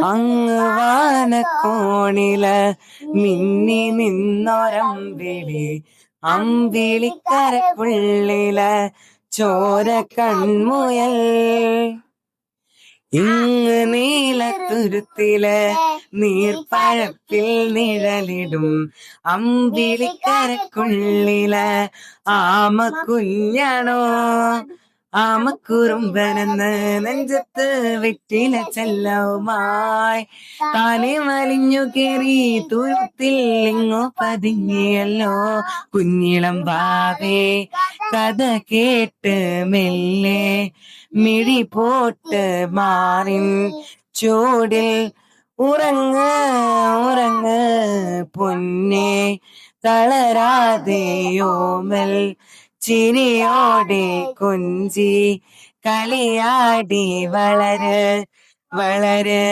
അങ്ങ് വാനക്കോണില് മിന്നി നിന്നൊരമ്പിളി, അമ്പിളിക്കരക്കുള്ളില് ചോര കൺമുയൽ. ഇങ്ങ് നീലത്തുരുത്തില് നീർപ്പഴപ്പിൽ നിഴലിടും അമ്പിളിക്കരക്കുള്ളില് ആമക്കുഞ്ഞാണോ, ആമക്കുറുമ്പനെന്ന് നെഞ്ചത്ത് വെറ്റില ചെല്ലവുമായി താനെ വലിഞ്ഞു കേറി തുരുത്തിൽ ഇങ്ങോ പതുങ്ങിയല്ലോ. കുഞ്ഞിളം വാവേ കഥ കേട്ട് മെല്ലെ മിഴി പോട്ട് മാറിൻ ചൂടിൽ ഉറങ്ങ് ഉറങ്ങ് പൊന്നേ, തളരാതെയോമൽ ചിരിയോടെ കൊഞ്ചി കളിയാടി വളര് വളര്.